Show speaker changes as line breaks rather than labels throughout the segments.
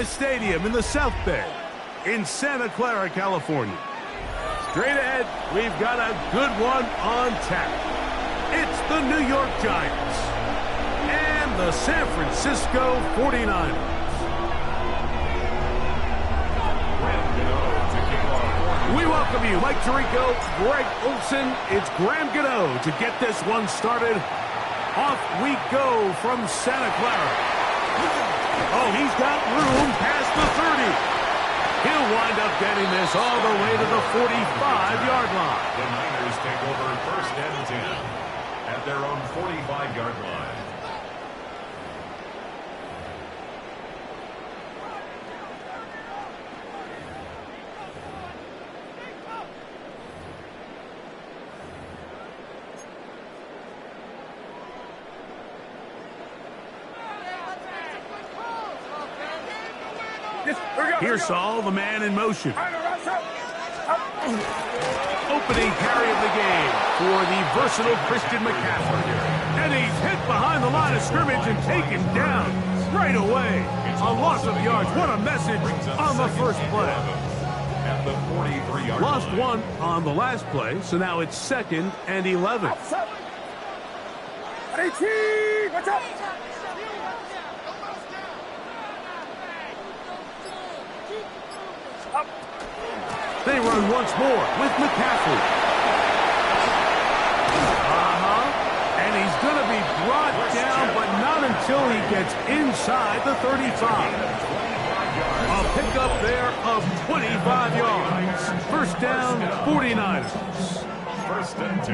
SoFi Stadium in the South Bay in Santa Clara, California. Straight ahead, we've got a good one on tap. It's the New York Giants and the San Francisco 49ers. We welcome you, Mike Tirico, Greg Olson. It's Graham Gano to get this one started. Off we go from Santa Clara. Oh, he's got room past the 30. He'll wind up getting this all the way to the 45-yard line.
The Niners take over 1st and 10 at their own 45-yard line.
Pearsall, the man in motion. Opening carry of the game for the versatile Christian McCaffrey. And he's hit behind the line of scrimmage and taken down right away. A loss of yards. What a message on the first play.
At the 43-yard
Lost
line.
one on the last play, so now it's 2nd and 11.
Watch out!
They run once more with McCaffrey. And he's going to be brought down, but not until he gets inside the 35. A pickup there of 25 yards. First down, 49ers.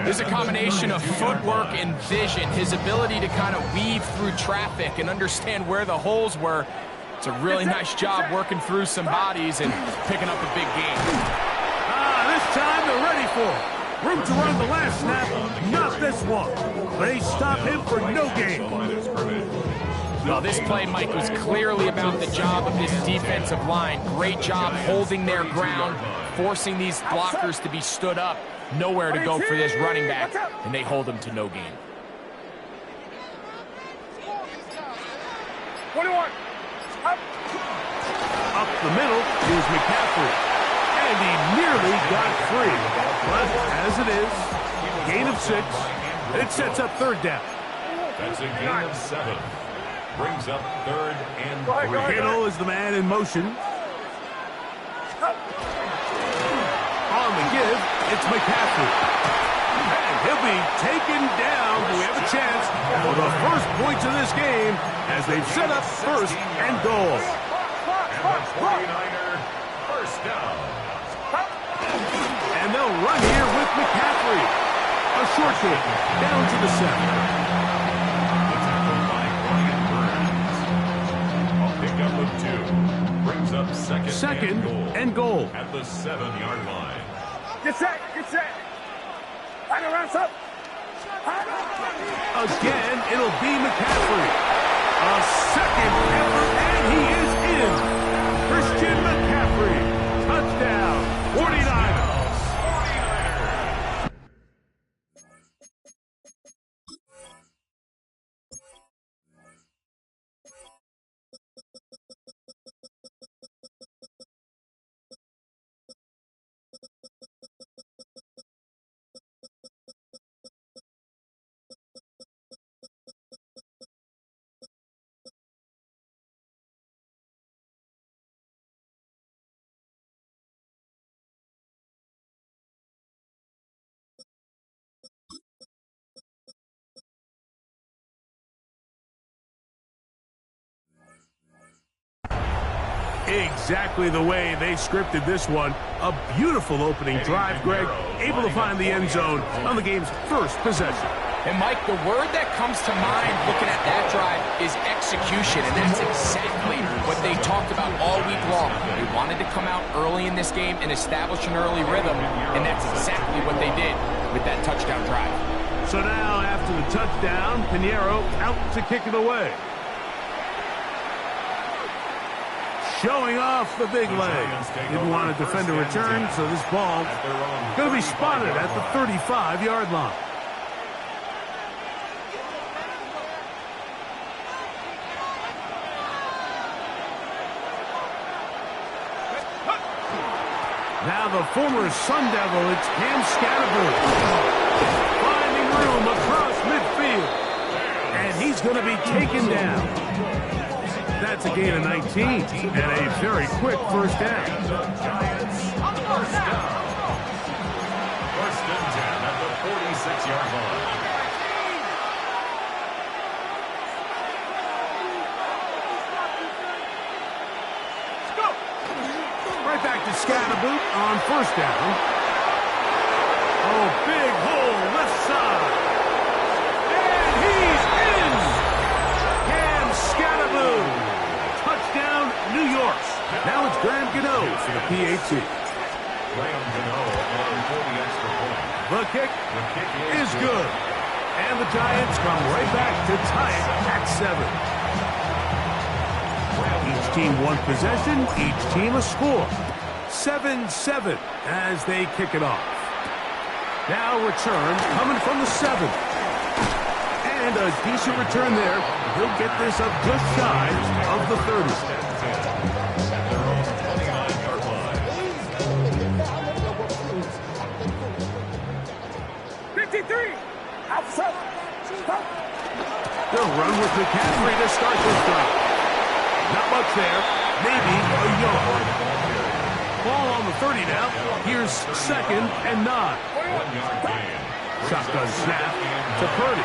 There's a combination of footwork and vision, his ability to kind of weave through traffic and understand where the holes were. It's a really nice job working through some bodies and picking up a big game.
This time they're ready for it. Room to run the last snap, not this one. They stop him for no gain.
Well, this play, Mike, was clearly about the job of this defensive line. Great job holding their ground, forcing these blockers to be stood up. Nowhere to go for this running back, and they hold him to no gain.
21.
Up the middle is McCaffrey. And he nearly got free. But as it is, gain of 6. It sets up 3rd down.
That's a gain of 7. Brings up 3rd and 3.
Kittle is the man in motion. On the give, it's McCaffrey. And he'll be taken down. We have a chance for the first points of this game as they've set up 1st and goal.
And the 49er first down.
And they'll run here with McCaffrey. A short kick down to the 7.
The tackle by Brian Burns. A pickup of 2. Brings up 2nd
and goal.
At the 7-yard line.
Get set. Hang around, up.
Again, it'll be McCaffrey. A 2nd effort, and he is in. Christian McCaffrey. Touchdown. 49ers. Exactly the way they scripted this one. A beautiful opening drive, Greg. Able to find the end zone on the game's first possession.
And, Mike, the word that comes to mind looking at that drive is execution, and that's exactly what they talked about all week long. They wanted to come out early in this game and establish an early rhythm, and that's exactly what they did with that touchdown drive.
So now, after the touchdown, Pinheiro out to kick it away. Showing off the big leg. Didn't want to defend a return, so this ball going to be spotted at the 35-yard line. Now the former Sun Devil, it's Cam Scattergood. Finding room across midfield. And he's going to be taken down. That's a gain of 19 and a very quick first down.
First and 10 at the 46-yard line.
Right back to Scattergood on first down. Oh, big hole left side. And he's in! Cam Scattergood. Touchdown, New York. Now it's Graham Gano for the PAT.
Graham Gano on for the extra point.
The kick is good. And the Giants come right back to tie it at 7. Each team one possession, each team a score. 7-7 as they kick it off. Now return coming from the 7. And a decent return there. He'll get this up just shy of the 30.
53. Outside.
They'll run with McCaffrey to start this drive. Not much there. Maybe a yard. Ball on the 30 now. Here's 2nd and 9. Shotgun snap to Purdy.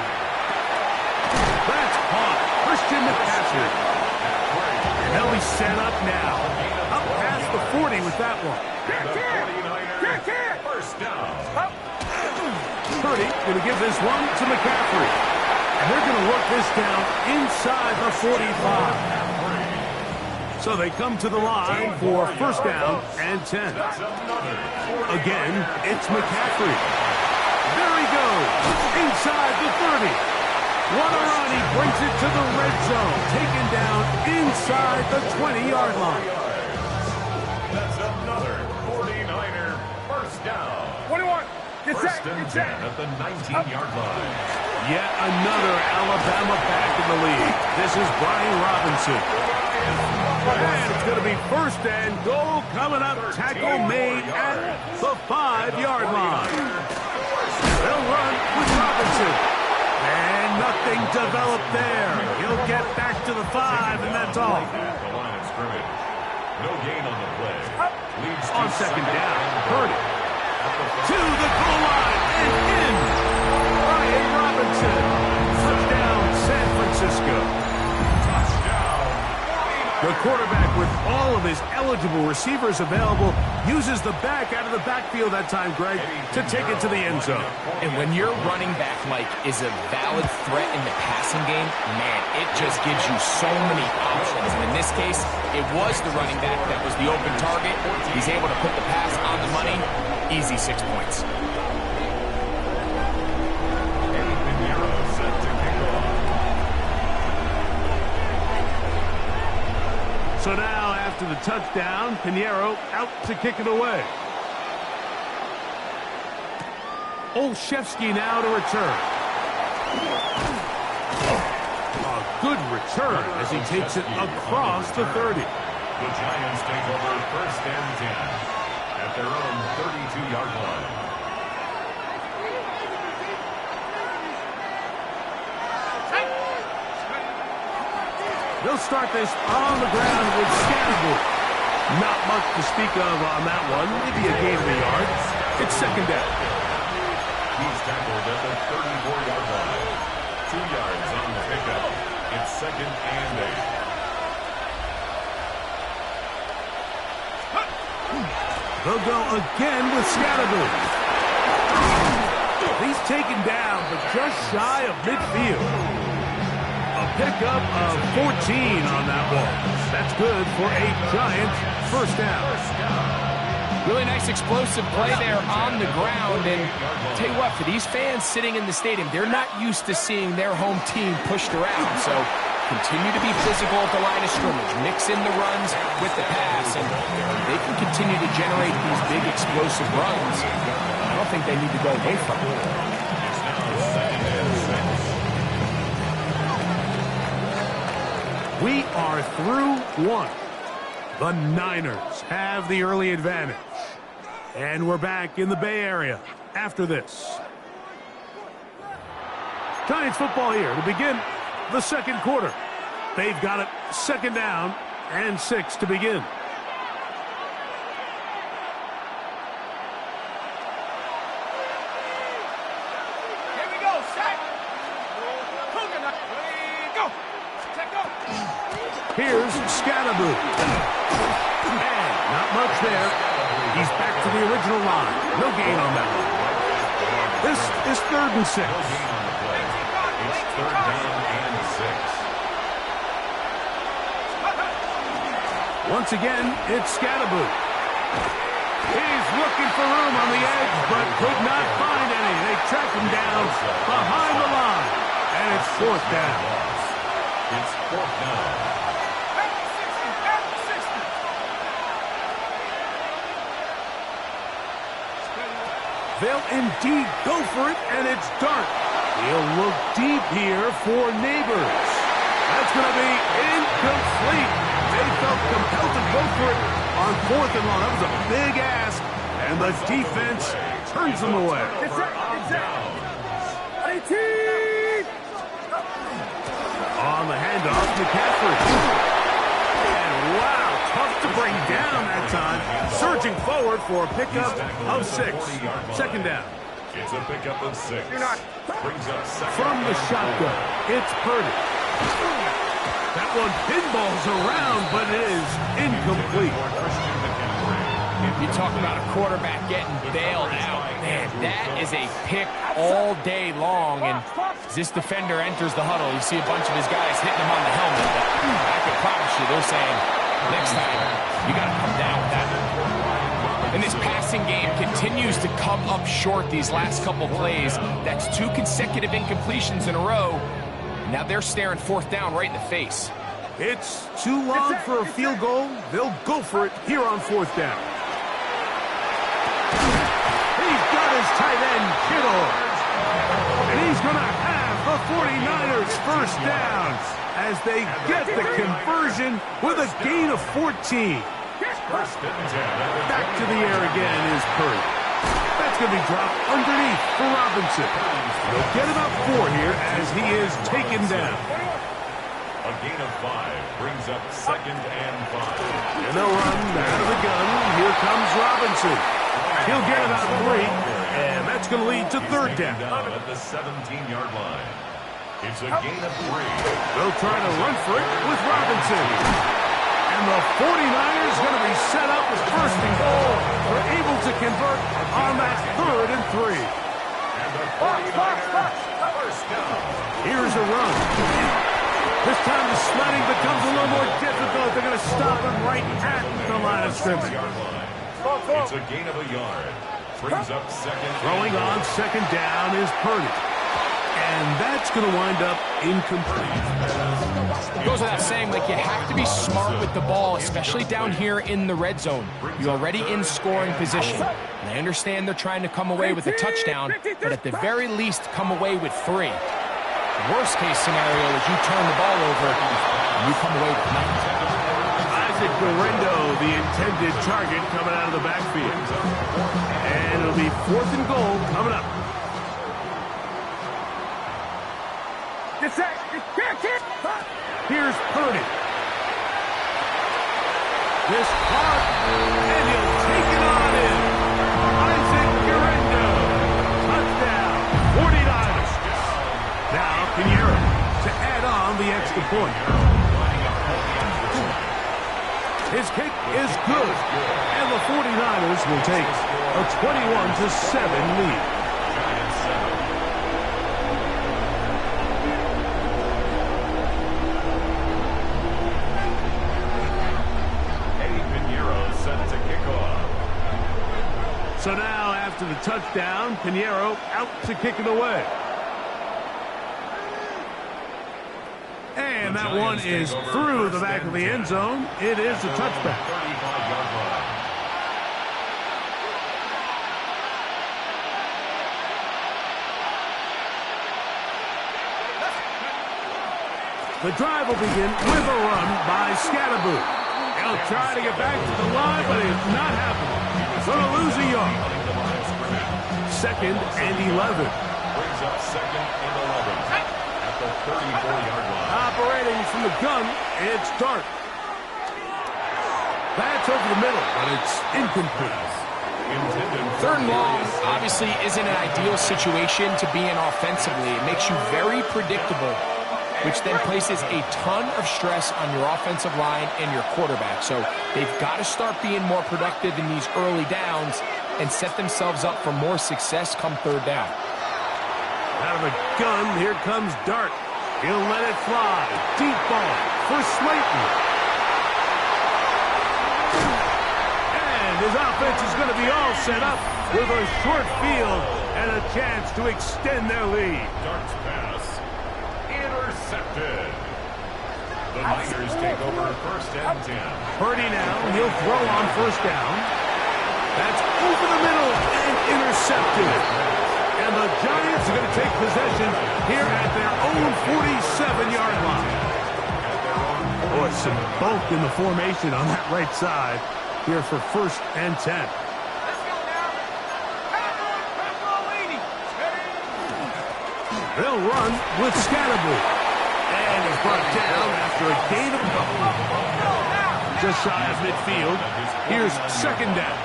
That's caught. Christian McCaffrey. And they'll be set up now. Up past the 40 with that one.
First down.
Purdy going to give this one to McCaffrey. And they're going to work this down inside the 45. So they come to the line for first down and 10. Again, it's McCaffrey. There he goes, inside the 30. What a run, he brings it to the red zone. Taken down inside the 20-yard line.
That's another 49er first down.
21. Get
First
set.
and
Get
10
set.
at the 19-yard line.
Yet another Alabama back in the league. This is Brian Robinson. And it's going to be first and goal coming up. Tackle made at the 5-yard line. They'll run with Robinson. And nothing developed there. He'll get back to the 5, and that's all.
The line of scrimmage. No gain on the play. Leads to
On second down, Purdy.
to
To the goal line and in. Brian Robinson. Touchdown, San Francisco. The quarterback, with all of his eligible receivers available, uses the back out of the backfield that time, Greg, to take it to the end zone.
And when your running back, Mike, is a valid threat in the passing game, man, it just gives you so many options. And in this case, it was the running back that was the open target. He's able to put the pass on the money. Easy 6 points.
So now, after the touchdown, Pinheiro out to kick it away. Olszewski now to return. A good return as he takes it across the 30.
The Giants take over first and 10 at their own 32-yard line.
They'll start this on the ground with Scattergood. Not much to speak of on that one. Maybe a gain of a yard. It's second down.
He's tackled at the 34-yard line. 2 yards on the pickup. It's second and 8.
They'll go again with Scattergood. He's taken down, but just shy of midfield. A pickup of 14 on that ball. That's good for a Giants first down.
Really nice explosive play there on the ground. And tell you what, for these fans sitting in the stadium, they're not used to seeing their home team pushed around. So continue to be physical at the line of scrimmage. Mix in the runs with the pass, and they can continue to generate these big explosive runs. I don't think they need to go away from it.
We are through one. The Niners have the early advantage. And we're back in the Bay Area after this. Giants football here to begin the second quarter. They've got it second down and 6 to begin.
Here we go, set. Go.
Here's Scatterboot. And not much there. He's back to the original line. No gain on that one. This is 3rd and 6.
It's 3rd down and 6.
Once again, it's Scatterboot. He's looking for room on the edge, but could not find any. They track him down behind the line. And it's 4th down.
It's 4th down.
They'll indeed go for it, and it's Dart. He'll look deep here for Neighbors. That's going to be incomplete. They felt compelled to go for it on 4th and long. That was a big ask, and the defense turns them away. On the handoff, McCaffrey. And wow, tough to bring down that time. Surging forward for a pickup of 6. 2nd down.
It's a pickup of 6. Brings up 2nd.
From the shotgun, it's Purdy. That one pinballs around, but it is incomplete.
You talk about a quarterback getting bailed out. Man, that is a pick all day long. And as this defender enters the huddle, you see a bunch of his guys hitting him on the helmet. But I can promise you, they're saying, next time, you got to come down with that. And this passing game continues to come up short these last couple plays. That's 2 consecutive incompletions in a row. Now they're staring 4th down right in the face.
It's too long for a field goal. They'll go for it here on 4th down. He's got his tight end, Kittle. And he's going to have the 49ers first down as they get the conversion with a gain of 14. Back to the air again is Purdy. That's going to be dropped underneath for Robinson. They'll get about 4 here as he is taken down.
A gain of 5 brings up 2nd and 5.
And they'll run out of the gun. Here comes Robinson. He'll get about 3, and that's going to lead to 3rd down.
At the 17-yard line. It's a gain of 3.
They'll try to run for it with Robinson. And the 49ers going to be set up with 1st and goal. They're able to convert on that 3rd and 3.
And the 49ers first down.
Here's a run. This time the sledding becomes a little more difficult. They're going to stop him right at the line of scrimmage.
It's a gain of a yard. Brings up 2nd.
Throwing on 2nd down is Purdy. And that's going to wind up incomplete.
It goes without saying, like, you have to be smart with the ball, especially down here in the red zone. You're already in scoring position. And I understand they're trying to come away with a touchdown, but at the very least, come away with 3. Worst case scenario is you turn the ball over and you come away with nothing.
Isaac Guerrero, the intended target, coming out of the backfield. And it'll be 4th and goal coming up. Here's Purdy. This caught, and he'll take it on in. Isaac Guerrero. Touchdown, 49ers. Now Pinheiro to add on the extra point. His kick is good, and the 49ers will take a 21-7 lead. So now, after the touchdown, Pinheiro out to kick it away. And that one is through the back of the end zone. It is a touchback. The drive will begin with a run by Scatterboot. He'll try to get back to the line, but it's not happening. Going to lose a yard. 2nd and 11.
Brings up 2nd and 11 at the 34-yard line.
Operating from the gun, it's Dart. That's over the middle, but it's incomplete.
3rd and long obviously isn't an ideal situation to be in offensively. It makes you very predictable, which then places a ton of stress on your offensive line and your quarterback. So they've got to start being more productive in these early downs and set themselves up for more success come 3rd down.
Out of the gun, here comes Dart. He'll let it fly. Deep ball for Slayton. His offense is going to be all set up with a short field and a chance to extend their lead.
Dart's pass intercepted. The Niners take over 1st and 10.
Purdy now, he'll throw on 1st down. That's over the middle and intercepted. And the Giants are going to take possession here at their own 47-yard line. Boy, some bulk in the formation on that right side. Here for 1st and 10.
Let's go now.
They'll run with Scatterby. And he's brought down after a gain of just shy of midfield. Here's 2nd down.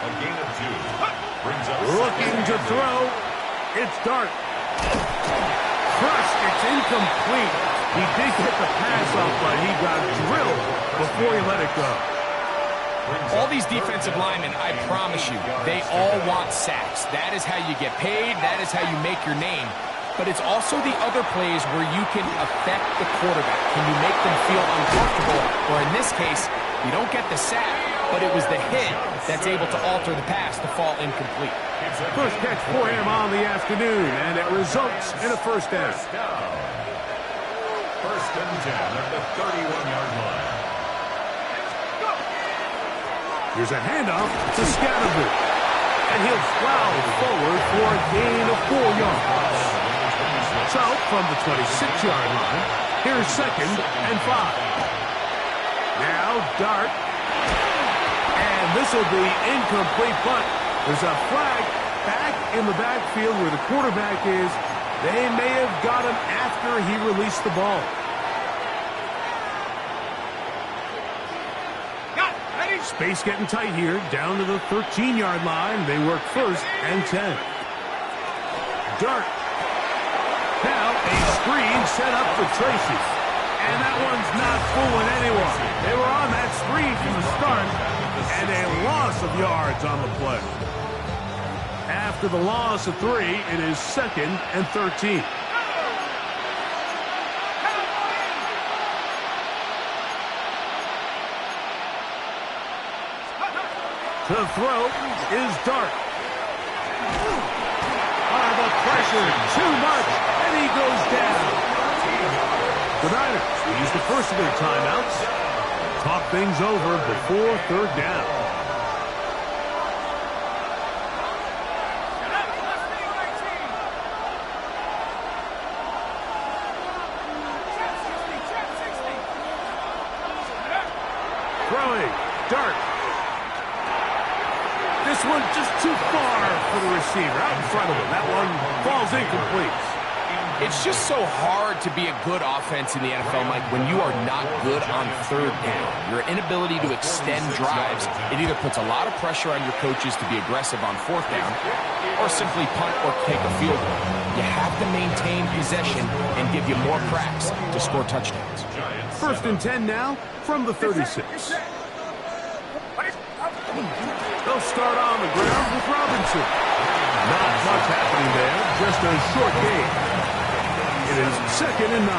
A gain of 2. Brings up
Looking to throw. It's Dart. Crushed. It's incomplete. He did get the pass off, but he got drilled before he let it go.
All these defensive linemen, I promise you, they all want sacks. That is how you get paid. That is how you make your name. But it's also the other plays where you can affect the quarterback. Can you make them feel uncomfortable? Or in this case, you don't get the sack, but it was the hit that's able to alter the pass to fall incomplete.
First catch for him on the afternoon, and it results in a 1st down.
1st and 10 at the 31-yard line.
Here's a handoff to Scatterby. And he'll plow forward for a gain of 4 yards. So, from the 26-yard line, here's 2nd and 5. Now, Dart. And this will be incomplete, but there's a flag back in the backfield where the quarterback is. They may have got him after he released the ball. Space getting tight here, down to the 13-yard line. They work 1st and 10. Dart. Now a screen set up for Tracy. And that one's not fooling anyone. They were on that screen from the start, and a loss of yards on the play. After the loss of 3, it is 2nd and 13. To throw is Dart. The pressure, too much, and he goes down. The Niners use the first of their timeouts. Talk things over before 3rd down. Throwing, Dart. This one just too far for the receiver. Out in front of him. That one falls incomplete.
It's just so hard to be a good offense in the NFL, Mike, when you are not good on 3rd down. Your inability to extend drives, it either puts a lot of pressure on your coaches to be aggressive on 4th down or simply punt or take a field goal. You have to maintain possession and give you more cracks to score touchdowns.
1st and 10 now from the 36. They'll start on the ground with Robinson. Not much happening there, just a short gain. It is 2nd and 9.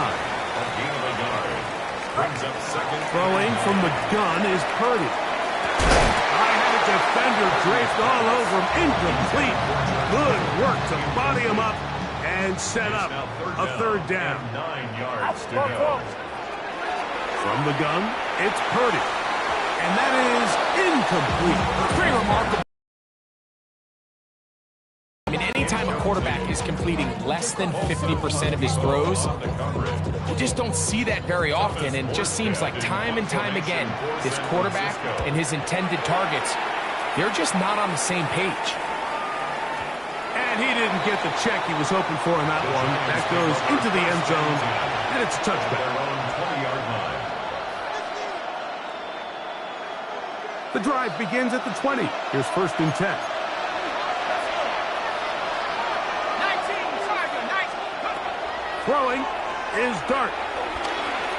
Throwing from the gun is Purdy. I had a defender draped all over him. Incomplete. Good work to body him up and set up a 3rd down.
9 yards to go.
From the gun, it's Purdy. And that is incomplete.
Pretty remarkable. I mean, anytime a quarterback is completing less than 50% of his throws. You just don't see that very often, and it just seems like time and time again, this quarterback and his intended targets, they're just not on the same page.
And he didn't get the check he was hoping for in that one. That goes into the end zone, and it's a touchback. The drive begins at the 20. Here's 1st and 10. Throwing is Dart.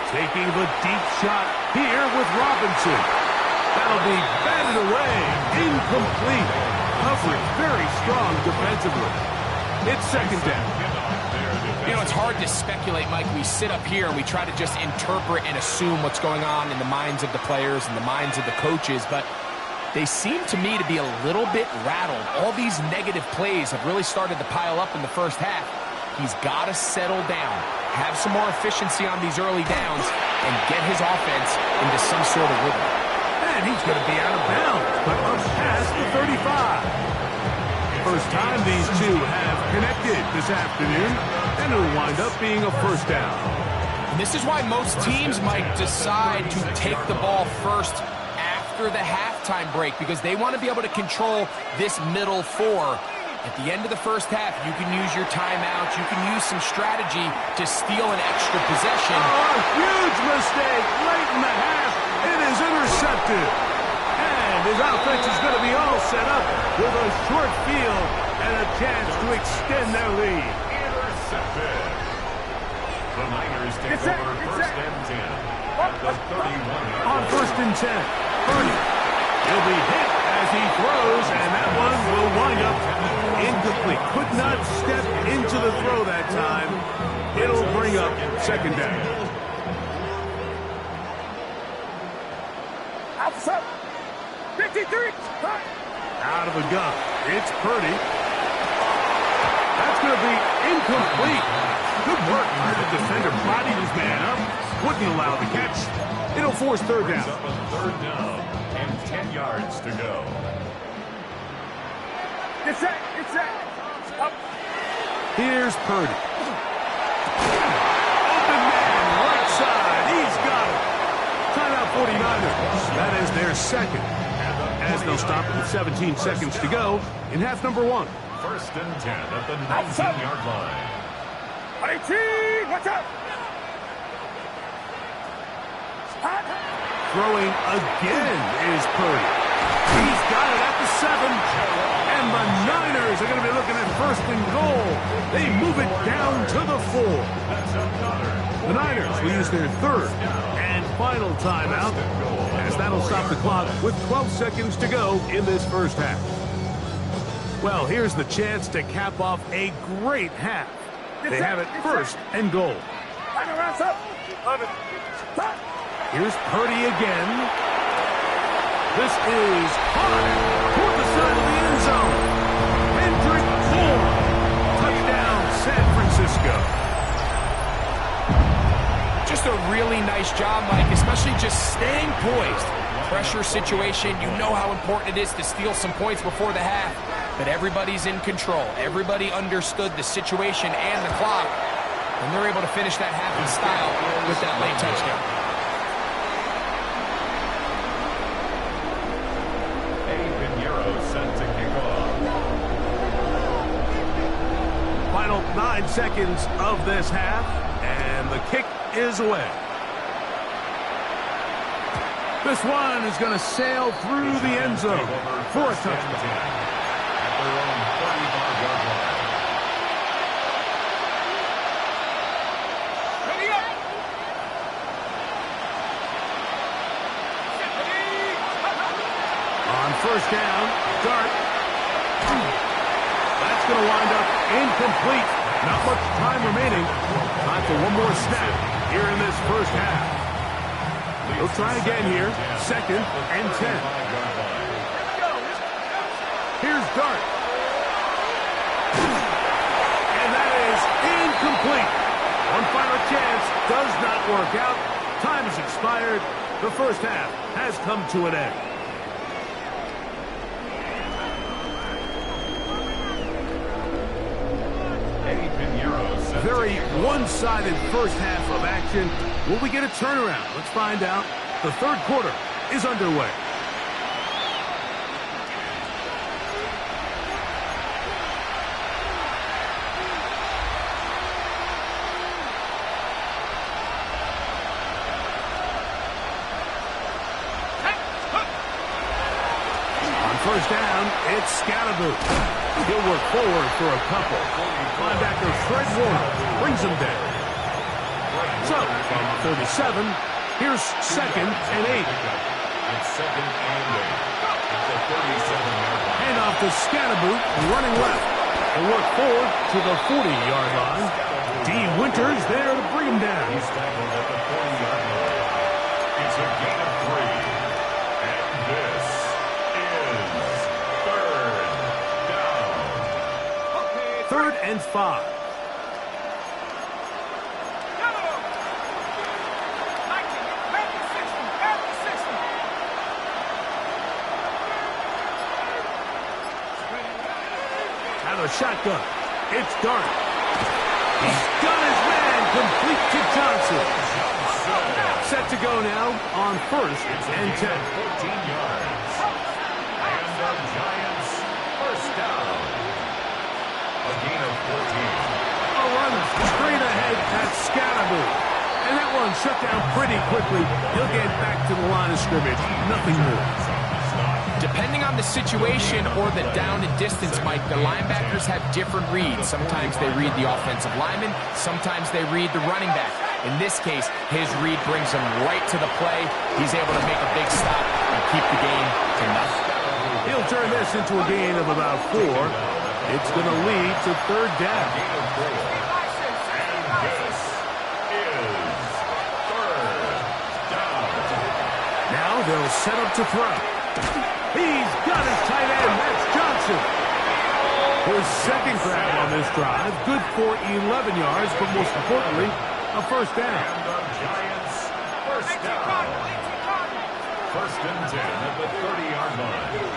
Taking the deep shot here with Robinson. That'll be batted away. Incomplete. Coverage very strong defensively. It's 2nd down.
You know, it's hard to speculate, Mike. We sit up here and we try to just interpret and assume what's going on in the minds of the players and the minds of the coaches, but they seem to me to be a little bit rattled. All these negative plays have really started to pile up in the first half. He's got to settle down, have some more efficiency on these early downs, and get his offense into some sort of rhythm.
And he's going to be out of bounds, but up past the 35. First time these two have connected this afternoon, and it'll wind up being a 1st down.
And this is why most teams might decide to take the ball first after the halftime break, because they want to be able to control this middle 4. At the end of the first half, you can use your timeouts, you can use some strategy to steal an extra possession.
Oh, a huge mistake late in the half. It is intercepted. And his offense is going to be all set up with a short field and a chance to extend their lead.
Intercepted. The Niners take over 1st and 10 at the 31.
On 1st and 10, Purdy. He'll be hit as he throws, and that one will wind up incomplete. Could not step into the throw that time. It'll bring up 2nd down.
Outside. 53.
Out of the gun. It's Purdy. That's going to be incomplete. Good work by the defender. Bodied his man up. Wouldn't allow the catch. It'll force 3rd down.
Up on 3rd down and 10 yards to go.
It's set. Up.
Here's Purdy. Open man, right side. He's got it. Timeout 49ers. That is their 2nd. As they'll stop with 17 seconds to go in half number 1.
1st and 10 at the 19-yard line.
18. Watch out.
Throwing again is Purdy. He's got it at the 7. And the Niners are going to be looking at 1st and goal. They move it down to the 4. The Niners will use their 3rd and final timeout, as that'll stop the clock with 12 seconds to go in this first half. Well, here's the chance to cap off a great half. They have it 1st and goal. Here's Purdy again. This is high toward the side of the end zone. Hendrick Moore. Touchdown, San Francisco.
Just a really nice job, Mike, especially just staying poised. Pressure situation, you know how important it is to steal some points before the half, but everybody's in control. Everybody understood the situation and the clock, and they're able to finish that half in style with that late touchdown.
Set to kick off.
Final 9 seconds of this half, and the kick is away. This one is going to sail through the end zone for a touchdown.
At their own 35-yard line.
Ready up.
On 1st down, Dart. That's going to wind up incomplete. Not much time remaining. Time for one more snap here in this first half. They'll try again here. 2nd and 10. Here's Dart. And that is incomplete. One final chance does not work out. Time has expired. The first half has come to an end. very one-sided first half of action. Will we get a turnaround? Let's find out. The third quarter is underway. First down, it's Scatterboot. He'll work forward for a couple. Linebacker Fred Warner brings him down. So, from 37, here's 2nd and 8.
It's 2nd and 8. At the 37-yard line.
Hand off to Scatterboot, running left. He'll work forward to the 40-yard line. D. Winters there to bring him down.
He's tackled at the 40-yard line. It's a gain of 3. And this is third down.
3rd and 5. Out of the shotgun. It's Dart. He's got his man complete to Johnson. Set to go now on 1st and 10.
14 yards. And the Giants first down. A gain of 14.
A run straight ahead at Scatterboot. And that one shut down pretty quickly. He'll get back to the line of scrimmage. Nothing more.
Depending on the situation or the down and distance, Mike, the linebackers have different reads. Sometimes they read the offensive lineman. Sometimes they read the running back. In this case, his read brings him right to the play. He's able to make a big stop and keep the game to nothing.
He'll turn this into a gain of about 4. It's going to lead to 3rd down. Now they'll set up to throw. He's got his tight end. That's Johnson. His second grab on this drive. Good for 11 yards, but most importantly, a first down.
And the Giants first down. 1st and 10 at the 30-yard line.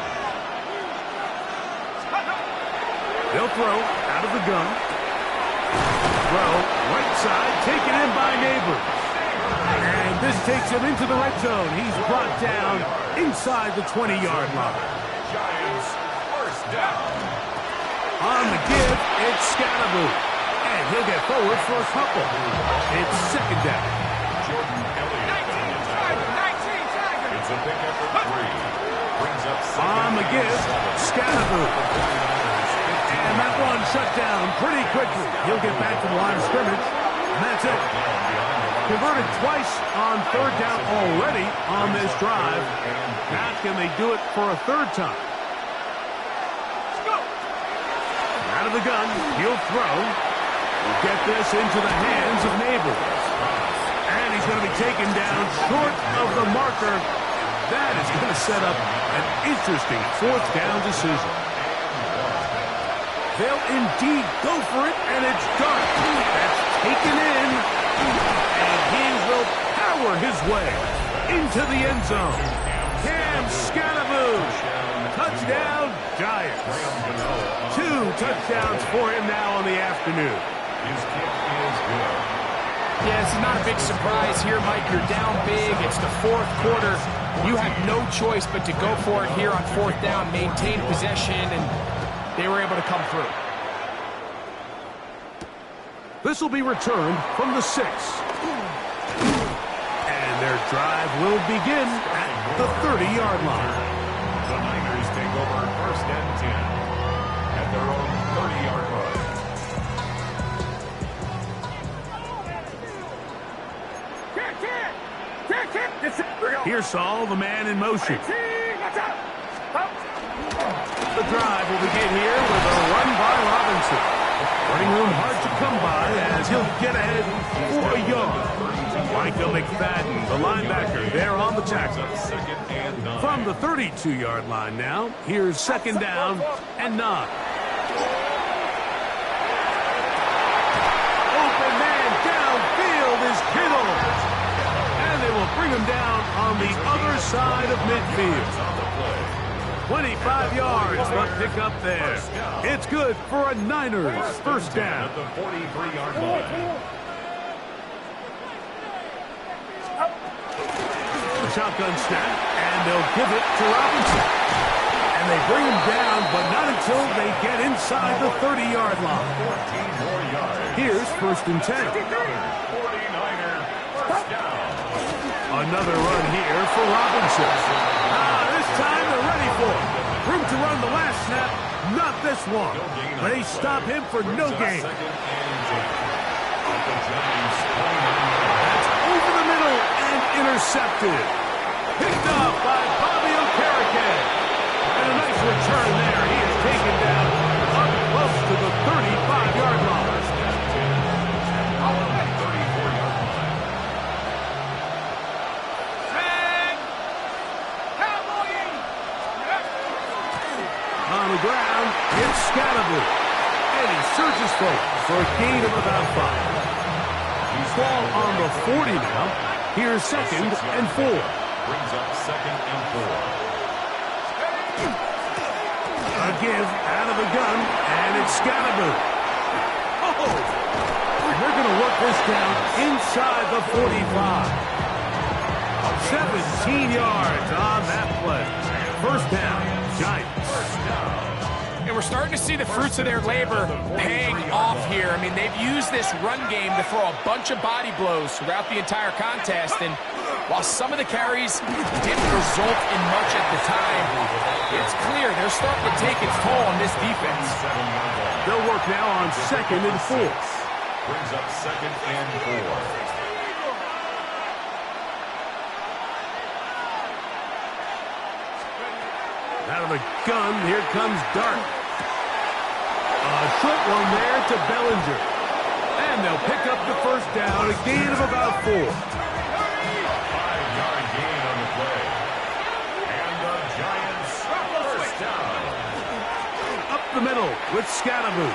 They'll throw out of the gun. Throw right side, taken in by Neighbors. And this takes him into the red zone. He's brought down inside the 20-yard line.
Giants first down.
On the give, it's Scatterboot. And he'll get forward for a couple. It's 2nd down.
Jordan Elliott. It's a pickup for 3. Brings up 2nd.
On the give, Scatterboot. And that one shut down pretty quickly. He'll get back to the line of scrimmage. And that's it. Converted twice on 3rd down already on this drive. Now can they do it for a 3rd time? Out of the gun, he'll throw. He'll get this into the hands of Neighbors. And he's going to be taken down short of the marker. That is going to set up an interesting 4th down decision. They'll indeed go for it, and it's Dart. That's taken in. And he will power his way into the end zone. Cam Scatterboot. Touchdown, Giants. 2 touchdowns for him now on the afternoon.
His kick is good.
Yeah, it's not a big surprise here, Mike. You're down big. It's the 4th quarter. You have no choice but to go for it here on 4th down, maintain possession, and they were able to come through.
This will be returned from the 6. And their drive will begin at the 30-yard line.
The Niners take over 1st and 10 at their own 30-yard line.
Pearsall, the man in motion. The drive will begin here with a run by Robinson. Running room hard to come by as he'll get ahead for a yard. Michael McFadden, the linebacker, there on the tackle. From the 32-yard line now, here's 2nd down and 9. Open man downfield is Kittle. And they will bring him down on the other side of midfield. 25 yards, but pick up there. It's good for a Niners first down.
At the 43-yard line.
The shotgun snap, and they'll give it to Robinson. And they bring him down, but not until they get inside the 30-yard line.
14 more yards.
Here's first and 10.
49er first down.
Another run here for Robinson. This time they're ready for it. Room to run the last snap, not this one. They stop him for no gain. That's over the middle and intercepted. Picked up by Bobby Okereke. And a nice return there. He is taken down up close to the 35-yard line. On the ground, it's Scatterby. And he surges forward for a gain of about 5. Ball on the 40 now. Here's second and 4.
Brings up second and 4.
A give out of the gun, and it's Scatterby. Oh! They're going to work this down inside the 45. 17 yards on that play. First down, Giants.
And we're starting to see the fruits of their labor paying off here. I mean, they've used this run game to throw a bunch of body blows throughout the entire contest. And while some of the carries didn't result in much at the time, it's clear they're starting to take its toll on this defense.
They'll work now on second and 4.
Brings up second and 4.
Out of the gun, here comes Dart. A short one there to Bellinger. And they'll pick up the first down, a gain of about 4.
5-yard gain on the play. And the Giants first down.
Up the middle with Scatterby.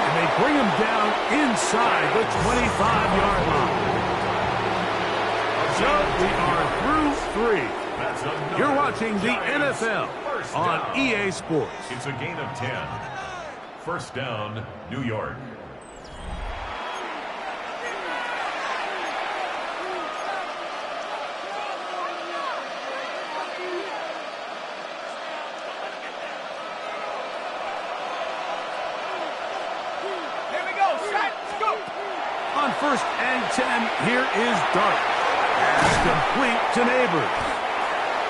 And they bring him down inside the 25-yard line. So we are through 3. You're watching the NFL on EA Sports.
It's a gain of 10. First down, New York.
Here we go, shot, scoop.
On first and 10, here is Dart. Pass complete to Neighbors.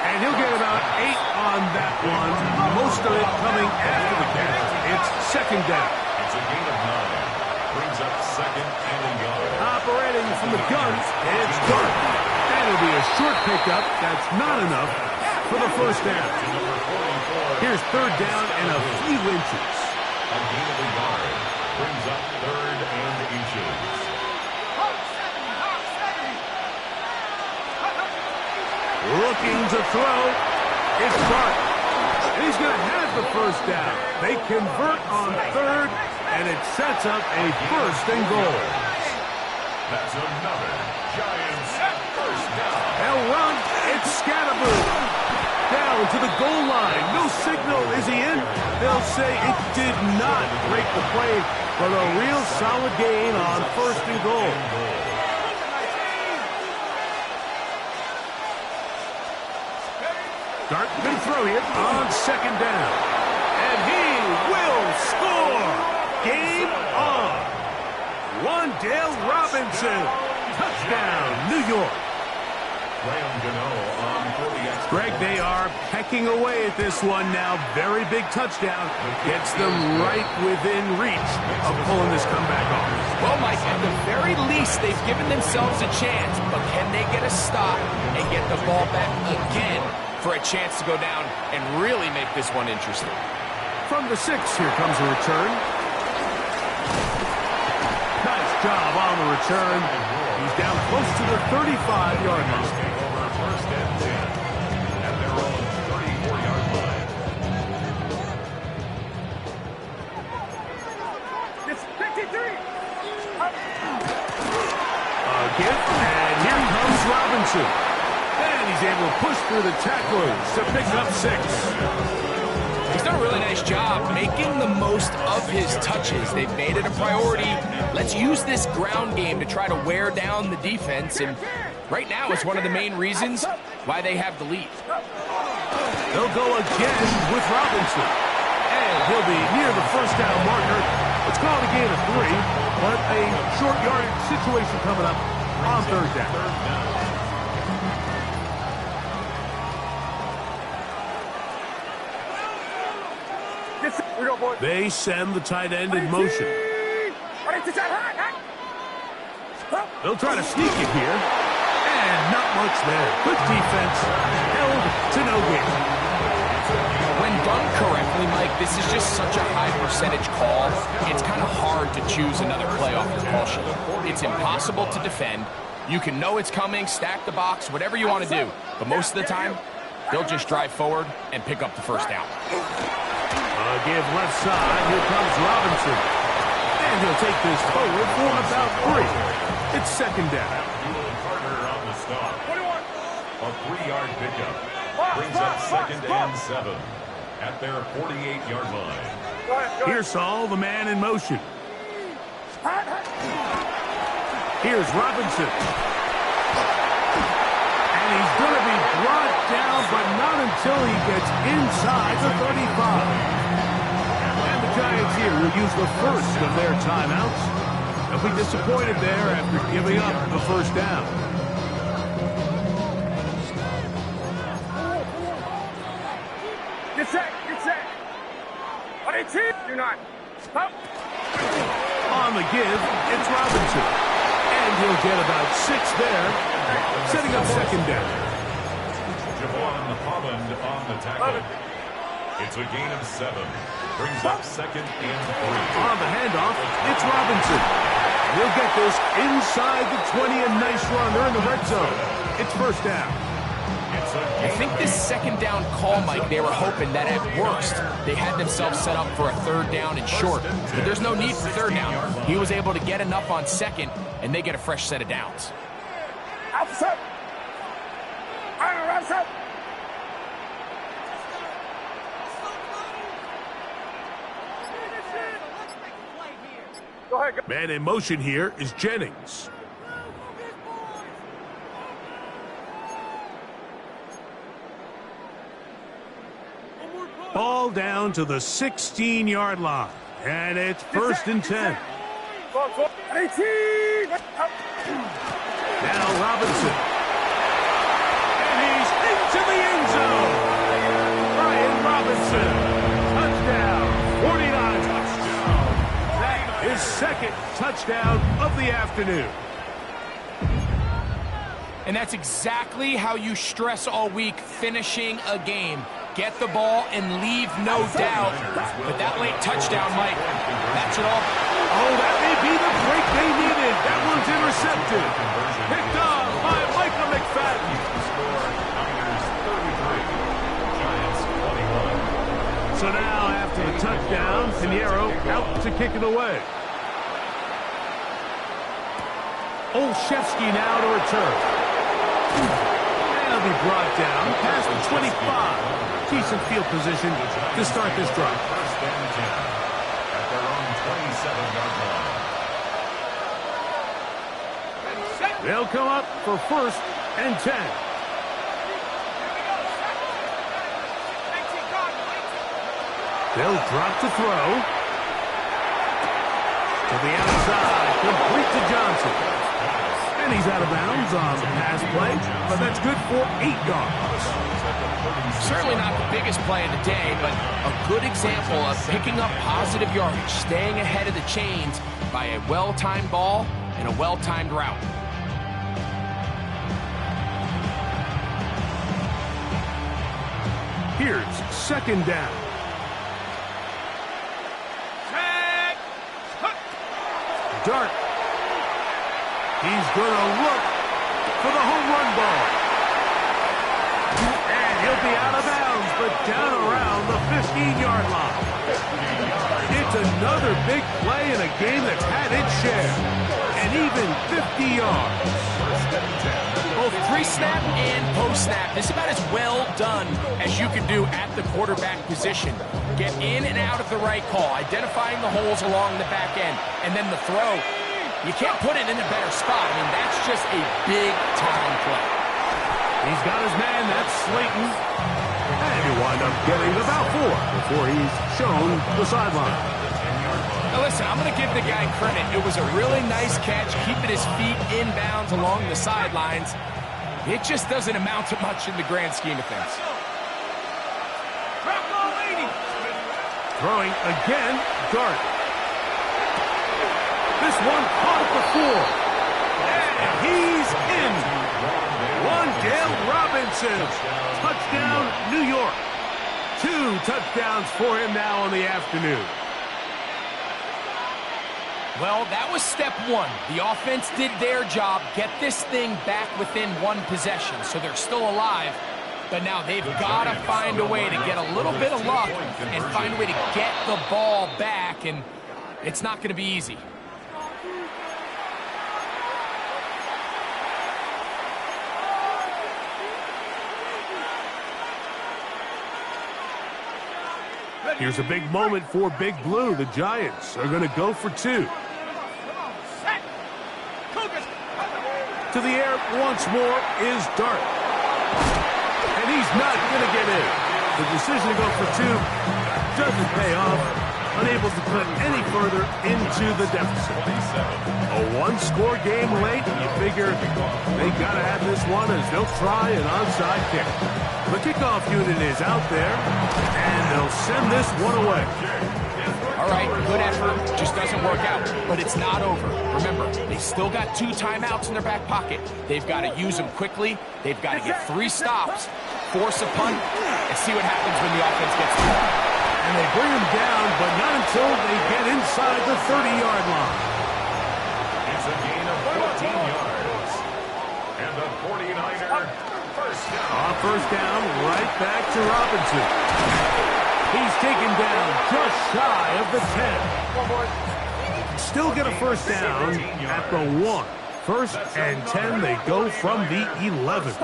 And he'll get about 8 on that one, most of it coming after the catch. It's second down.
It's a gain of 9. Brings up second and a yard.
Operating from the gun, it's Dart. And it'll be a short pickup. That's not enough for the first down. Here's third down and a few inches.
A gain of a yard. Brings up third and inches.
Looking to throw. It's Dart. And he's going to have the first down. They convert on third, and it sets up a first and goal.
That's another Giants first down.
They'll run. It's Scatterby. Down to the goal line. No signal. Is he in? They'll say it did not break the play, but a real solid gain on first and goal. Dart can throw here on second down. And he will score. Game on. Wan'Dale Robinson. Touchdown, New York. Greg, they are pecking away at this one now. Very big touchdown. Gets them right within reach of pulling this comeback off.
Well, Mike, at the very least, they've given themselves a chance. But can they get a stop and get the ball back again for a chance to go down and really make this one interesting?
From the 6, here comes a return. Nice job on the return. He's down close to the 35-yard line.
First and 10 at their own 34-yard line.
It's 53.
A gift, and here comes Robinson. And And he's able to push through the tacklers to pick up 6.
He's done a really nice job making the most of his touches. They've made it a priority. Let's use this ground game to try to wear down the defense, and right now it's one of the main reasons why they have the lead.
They'll go again with Robinson. And he'll be near the first down marker. It's called a gain of 3, but a short yardage situation coming up on third down. They send the tight end in motion. They'll try to sneak it here. And not much there. Good defense. Held to no gain.
When done correctly, Mike, this is just such a high percentage call. It's kind of hard to choose another play off your call sheet. It's impossible to defend. You can know it's coming, stack the box, whatever you want to do. But most of the time, they'll just drive forward and pick up the first down.
Give left side. Here comes Robinson. And he'll take this forward for about 3. It's second down.
Carter on the stop. A 3-yard pickup. Brings up second and 7 at their 48-yard line.
Here's Saul, the man in motion. Here's Robinson. And he's going to be brought down, but not until he gets inside the 35. And the Giants here will use the first of their timeouts. They'll be disappointed there after giving up the first down.
Get set, get set. On 18, you're not. Stop.
On the give, it's Robinson. And he'll get about 6 there, setting up second down.
Javon Holland on the tackle. It's a gain of 7. Brings up second and 3.
On the handoff, it's Robinson. He'll get this inside the 20, a nice run. They're in the red zone. It's first down.
I think this second down call, Mike, they were hoping that at worst they had themselves set up for a third down and short. But there's no need for third down. He was able to get enough on second, and they get a fresh set of downs.
Officer! Officer! Go ahead, go.
Man in motion here is Jennings. Ball down to the 16-yard line. And it's first and 10.
18!
Now Robinson. And he's into the end zone. Brian Robinson. Touchdown. 49. That is second touchdown of the afternoon.
And that's exactly how you stress all week, finishing a game. Get the ball and leave no doubt. But that late touchdown, Mike, that's it all.
Oh, that may be the break they needed. That one's intercepted. Picked up by Michael McFadden. So now, after the touchdown, Pinheiro out to kick it away. Olszewski now to return. And he'll be brought down past the 25. Decent field position to start this drive.
First and 10 at their own 27-yard line.
They'll come up for first and 10. They'll drop to throw. To the outside, complete to Johnson. And he's out of bounds on the pass play, but that's good for 8 yards.
Certainly not the biggest play of the day, but a good example of picking up positive yardage, staying ahead of the chains by a well-timed ball and a well-timed route.
Here's second down. Dart. He's going to look for the home run ball. And he'll be out of bounds, but down around the 15-yard line. It's another big play in a game that's had its share. And even 50 yards.
Both pre-snap and post-snap. This is about as well done as you can do at the quarterback position. Get in and out of the right call, identifying the holes along the back end, and then the throw. You can't put it in a better spot. I mean, that's just a big-time play.
He's got his man, that's Slayton. And he'll wind up getting about 4 before he's shown the sideline.
Now listen, I'm going to give the guy credit. It was a really nice catch, keeping his feet inbounds along the sidelines. It just doesn't amount to much in the grand scheme of things.
Throwing again, Dart. This one caught at the 4. And he's in. Wandale Robinson. Touchdown, New York. 2 touchdowns for him now on the afternoon.
Well, that was step 1. The offense did their job, get this thing back within 1 possession, so they're still alive. But now they've got to find a way to get a little bit of luck and find a way to get the ball back, and it's not going to be easy.
Here's a big moment for Big Blue. The Giants are going to go for 2. To the air once more is Dart. And he's not going to get in. The decision to go for 2 doesn't pay off. Unable to cut any further into the deficit. A 1-score game late, and you figure they got to have this one as they'll try an onside kick. The kickoff unit is out there, and they'll send this one away.
All right, good effort, just doesn't work out, but it's not over. Remember, they still got 2 timeouts in their back pocket. They've got to use them quickly. They've got to get 3 stops, force a punt, and see what happens when the offense gets the ball.
And they bring him down, but not until they get inside the 30-yard line.
It's a gain of 14 yards. And the 49er first down.
On first down, right back to Robinson. He's taken down just shy of the 10. Still get a first down at the 1. First and 10, they go from the 11.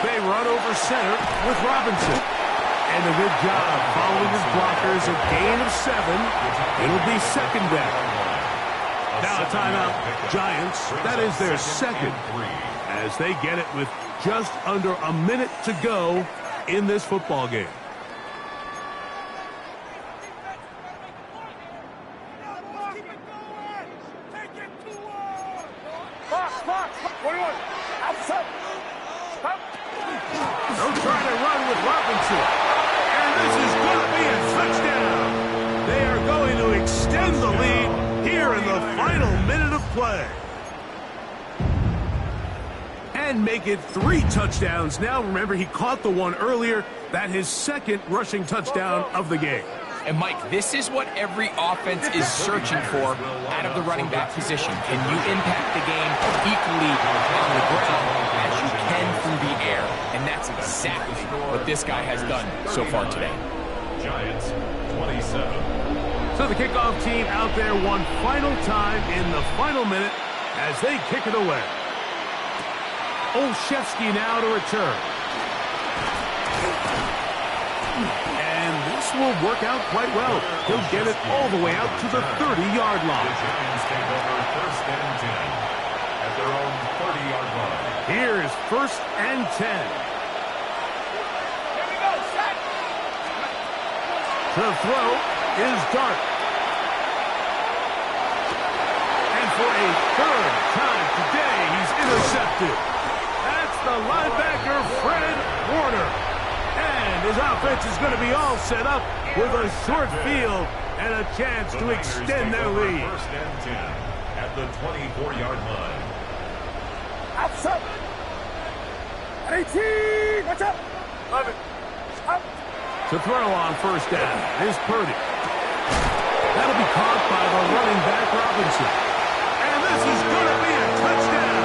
They run over center with Robinson. And a good job following his blockers, a gain of 7. It'll be second down. Now a timeout, Giants. That is their second. As they get it with just under a minute to go in this football game. They're trying to run with Robinson. And this is going to be a touchdown. They are going to extend the lead here in the final minute of play. And make it 3 touchdowns. Now, remember, he caught the one earlier. That's his second rushing touchdown of the game.
And, Mike, this is what every offense is searching for out of the running back position. Can you impact the game equally on the ground as you can through the air? And that's exactly what this guy has done so far today.
Giants, 27.
So the kickoff team out there one final time in the final minute as they kick it away. Olszewski now to return. And this will work out quite well. He'll get it all the way out to the 30-yard line.
The Giants take over first and 10 at their own 30-yard line.
Here's first and 10.
Here we go, set.
The throw is Dart. And for a 3rd time today, he's intercepted. That's the linebacker, Fred Warner. And his offense is going to be all set up with a short field and a chance to extend their lead.
First and 10 at the 24-yard line.
Outside. 18. Watch out. 11. Up.
To throw on first down is Purdy. That'll be caught by the running back, Robinson. And this is going to be a touchdown.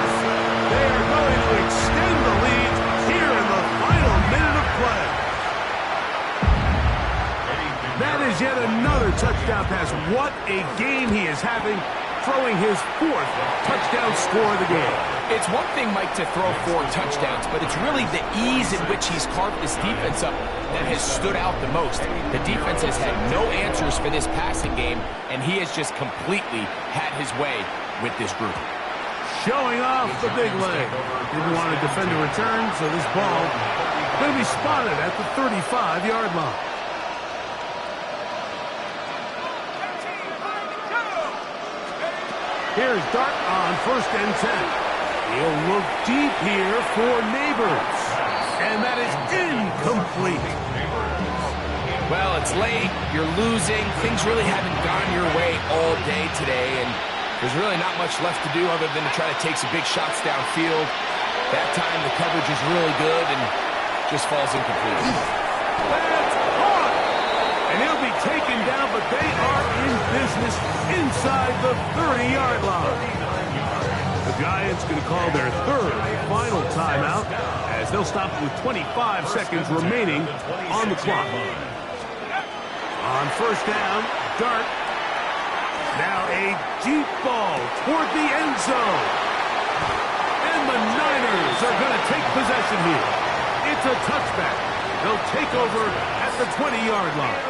They are going to extend the lead here in the final minute of play. That is yet another touchdown pass. What a game he is having. throwing his 4th touchdown score of the game.
It's one thing, Mike, to throw 4 touchdowns, but it's really the ease in which he's carved this defense up that has stood out the most. The defense has had no answers for this passing game, and he has just completely had his way with this group.
Showing off the big leg. Didn't want to defend a return, so this ball going to be spotted at the 35-yard line. Here's Dart on 1st and 10. He'll look deep here for Neighbors. And that is incomplete.
Well, it's late. You're losing. Things really haven't gone your way all day today, and there's really not much left to do other than to try to take some big shots downfield. That time the coverage is really good and just falls incomplete.
That's caught! And he'll be taken down, but they are in business inside the 30-yard line. The Giants going to call their 3rd final timeout as they'll stop with 25 seconds remaining on the clock. On 1st down, Dart. Now a deep ball toward the end zone. And the Niners are going to take possession here. It's a touchback. They'll take over at the 20-yard line.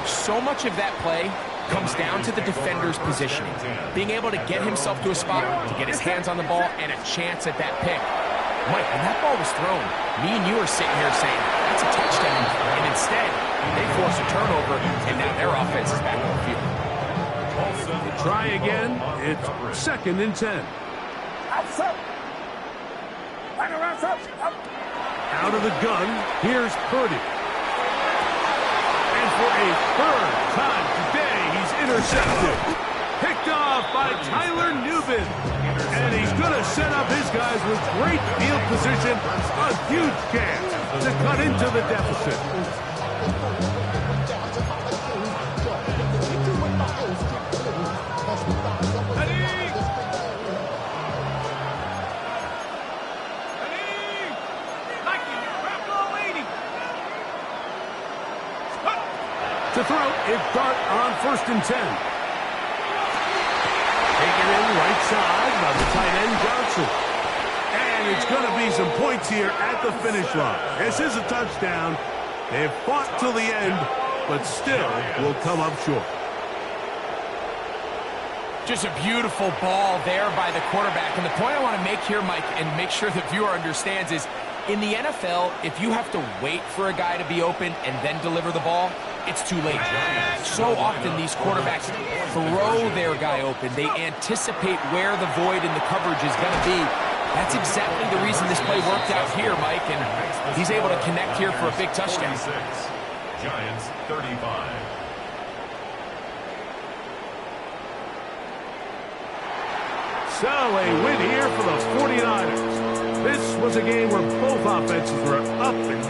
So much of that play comes down to the defender's positioning. Being able to get himself to a spot, to get his hands on the ball, and a chance at that pick. Mike, when that ball was thrown, me and you are sitting here saying, that's a touchdown. And instead, they force a turnover, and now their offense is back on the field.
Try again. It's 2nd and 10. Out of the gun, here's Purdy. And for a 3rd time today, he's intercepted. Picked off by Tyler Newbin. And he's going to set up his guys with great field position. A huge chance to cut into the deficit. To throw, it's Dart on 1st and 10. Taken in right side by the tight end Johnson. And it's going to be some points here at the finish line. This is a touchdown. They've fought till the end, but still will come up short.
Just a beautiful ball there by the quarterback. And the point I want to make here, Mike, and make sure the viewer understands is, in the NFL, if you have to wait for a guy to be open and then deliver the ball, it's too late. So often these quarterbacks throw their guy open. They anticipate where the void in the coverage is going to be. That's exactly the reason this play worked out here, Mike, and he's able to connect here for a big touchdown.
Giants 35.
So a win here for the 49ers. This was a game where both offenses were up and down.